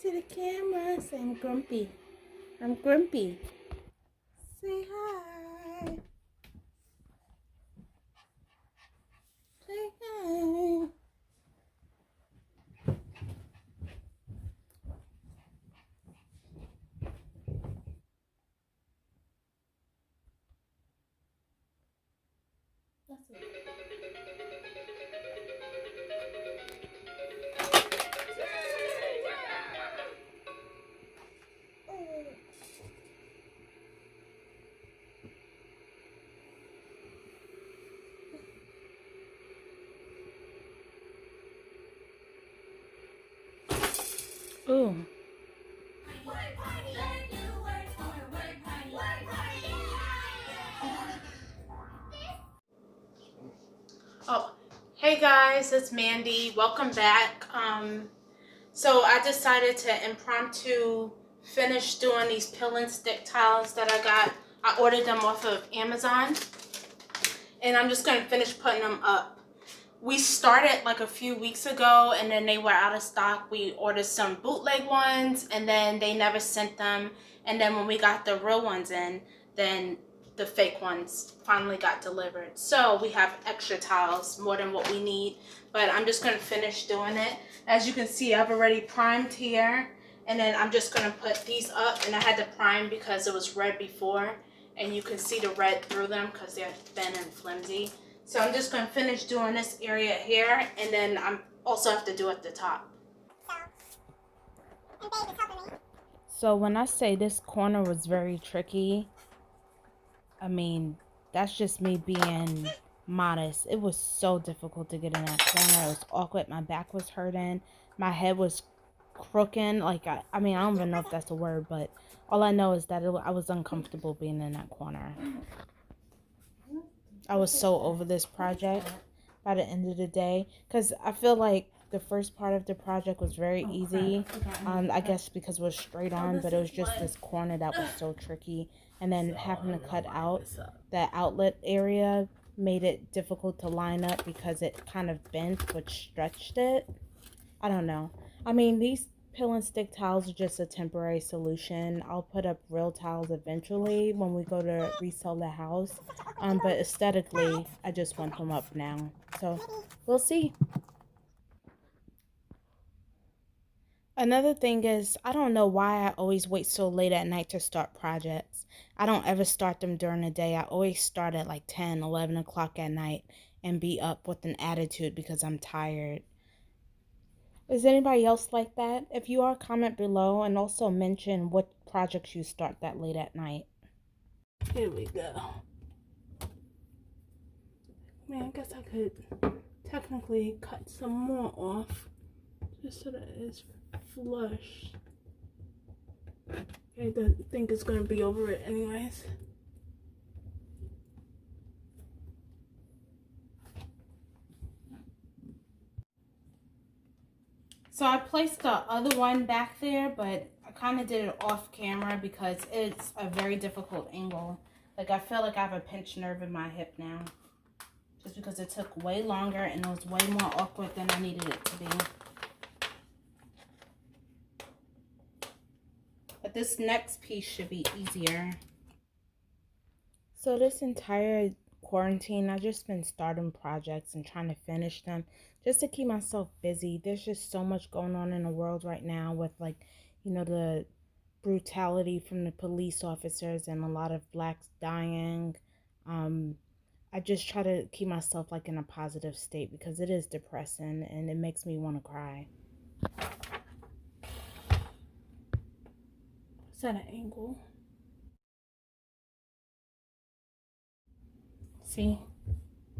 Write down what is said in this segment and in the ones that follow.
to the camera. Say I'm grumpy. I'm grumpy. Say hi. Say hi. That's it. Ooh. Oh, hey guys, it's Mandy. Welcome back. So I decided to impromptu finish doing these pill and stick tiles that I got. I ordered them off of Amazon, and I'm just gonna finish putting them up. We started like a few weeks ago, and then they were out of stock. We ordered some bootleg ones, and then they never sent them. And then when we got the real ones in, then the fake ones finally got delivered. So we have extra tiles, more than what we need. But I'm just going to finish doing it. As you can see, I've already primed here. And then I'm just going to put these up. And I had to prime because it was red before. And you can see the red through them because they're thin and flimsy. So I'm just going to finish doing this area here, and then I'm also have to do at the top. So when I say this corner was very tricky, I mean, that's just me being modest. It was so difficult to get in that corner. It was awkward. My back was hurting. My head was crooking. Like, I mean, I don't even know if that's a word, but all I know is that I was uncomfortable being in that corner. I was so over this project by the end of the day, because I feel like the first part of the project was very easy. I guess because it was straight on, but it was just this corner that was so tricky. And then having to cut out the outlet area made it difficult to line up because it kind of bent, which stretched it. I don't know. I mean, these pill and stick tiles are just a temporary solution. I'll put up real tiles eventually when we go to resell the house. But aesthetically, I just want them up now. So we'll see. Another thing is, I don't know why I always wait so late at night to start projects. I don't ever start them during the day. I always start at like 10, 11 o'clock at night and be up with an attitude because I'm tired. Is anybody else like that? If you are, comment below and also mention what projects you start that late at night. Here we go. Man, I guess I could technically cut some more off just so that it's flush. I don't think it's going to be over it anyways. So I placed the other one back there, but I kind of did it off camera because it's a very difficult angle. Like, I feel like I have a pinched nerve in my hip now. Just because it took way longer and it was way more awkward than I needed it to be. But this next piece should be easier. So this entire quarantine, I've just been starting projects and trying to finish them just to keep myself busy. There's just so much going on in the world right now with, like, you know, the brutality from the police officers and a lot of blacks dying. I just try to keep myself like in a positive state because it is depressing and it makes me want to cry. Is that an angle? See?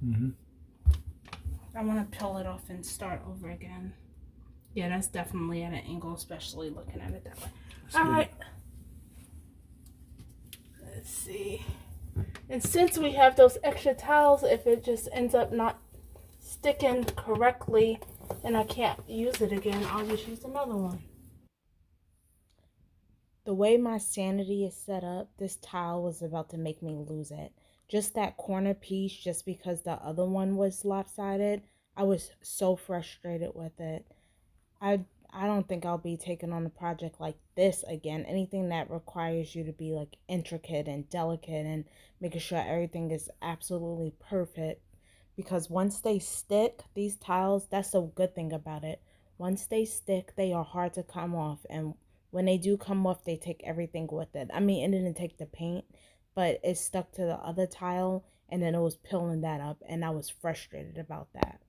Mm-hmm. I want to peel it off and start over again. Yeah, that's definitely at an angle, especially looking at it that way. All right. Let's see. And since we have those extra towels, if it just ends up not sticking correctly and I can't use it again, I'll just use another one. The way my sanity is set up, this tile was about to make me lose it. Just that corner piece, just because the other one was lopsided, I was so frustrated with it. I I don't think I'll be taking on a project like this again. Anything that requires you to be like intricate and delicate and making sure everything is absolutely perfect. Because once they stick, these tiles, that's the good thing about it. Once they stick, they are hard to come off. And when they do come off, they take everything with it. I mean, it didn't take the paint, but it stuck to the other tile, and then it was peeling that up, and I was frustrated about that.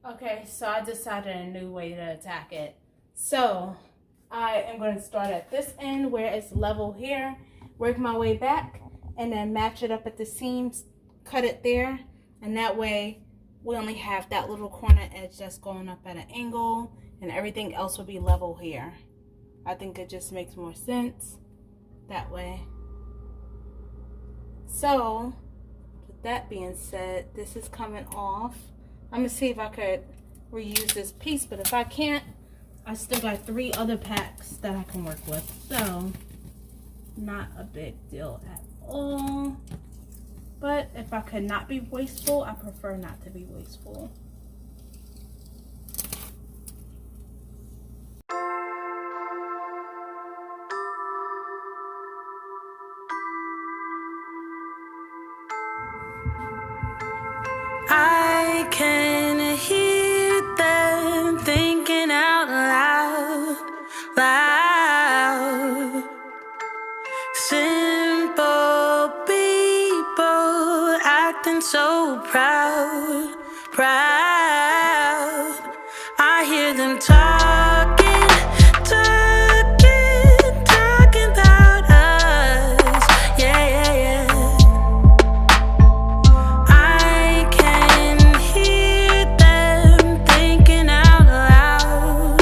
Okay, so I decided a new way to attack it. So I am going to start at this end where it's level here, work my way back, and then match it up at the seams, cut it there, and that way we only have that little corner edge that's going up at an angle, and everything else will be level here. I think it just makes more sense that way. So with that being said, this is coming off. I'm gonna see if I could reuse this piece, but if I can't, I still got 3 other packs that I can work with, so not a big deal at all. But if I could not be wasteful, I prefer not to be wasteful. I can hear them thinking out loud, loud. Simple people acting so proud, proud. I hear them talking, talking, talking about us. Yeah, yeah, yeah. I can hear them thinking out loud.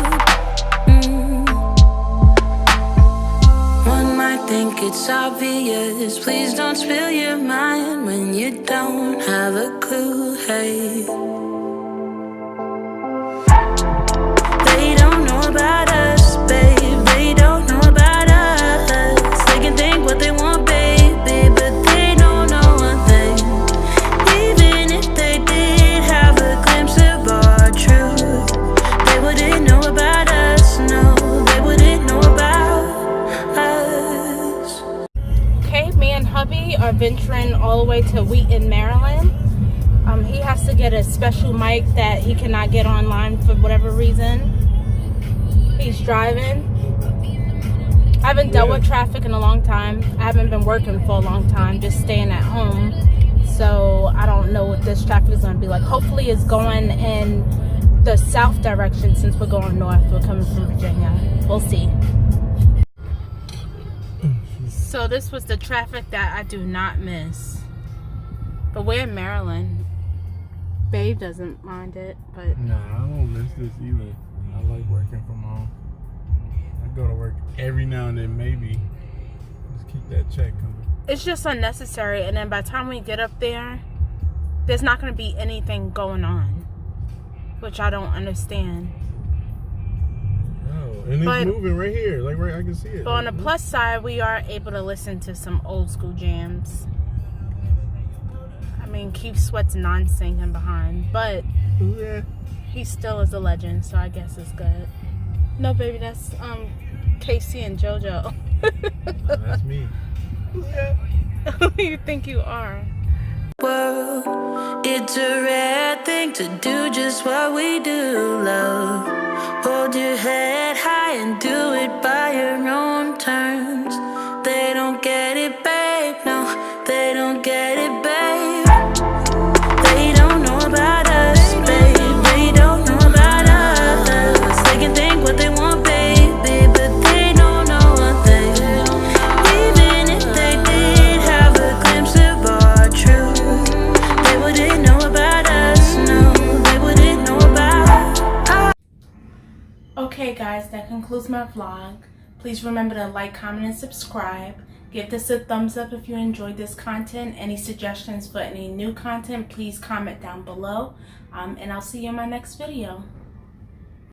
One might think it's obvious. Please don't spill your mind when you don't have a clue. Hey, they don't know about us, babe. They don't know about us. They can think what they want, baby, but they don't know one thing. Even if they did have a glimpse of our truth, they wouldn't know about us. No, they wouldn't know about us. Okay, me and hubby are venturing all the way to Wheaton, Maryland. He has to get a special mic that he cannot get online for whatever reason. He's driving. I haven't dealt with traffic in a long time. I haven't been working for a long time, just staying at home. So I don't know what this traffic is going to be like. Hopefully it's going in the south direction since we're going north. We're coming from Virginia. We'll see. So this was the traffic that I do not miss. But we're in Maryland. Babe doesn't mind it, but... Nah, I don't miss this either. I like working from home. I go to work every now and then, maybe. Just keep that check coming. It's just unnecessary, and then by the time we get up there, there's not going to be anything going on, which I don't understand. Oh, and it's moving right here. Like, right, I can see it. But on the plus side, we are able to listen to some old school jams. I mean, Keith Sweat's non-singing behind, but yeah, he still is a legend, so I guess it's good. No, baby, that's Casey and JoJo. That's me. Yeah. Who do you think you are? World, it's a rare thing to do just what we do, love. Hold your head high and do it by your own terms. They don't get it, babe, no, they don't get it, babe. They don't know about us, babe. They don't know about us. They can think what they want, baby, but they don't know one thing. Even if they did have a glimpse of our truth, they wouldn't know about us. Okay guys, that concludes my vlog. Please remember to like, comment, and subscribe. Give this a thumbs up if you enjoyed this content. Any suggestions for any new content, please comment down below. And I'll see you in my next video.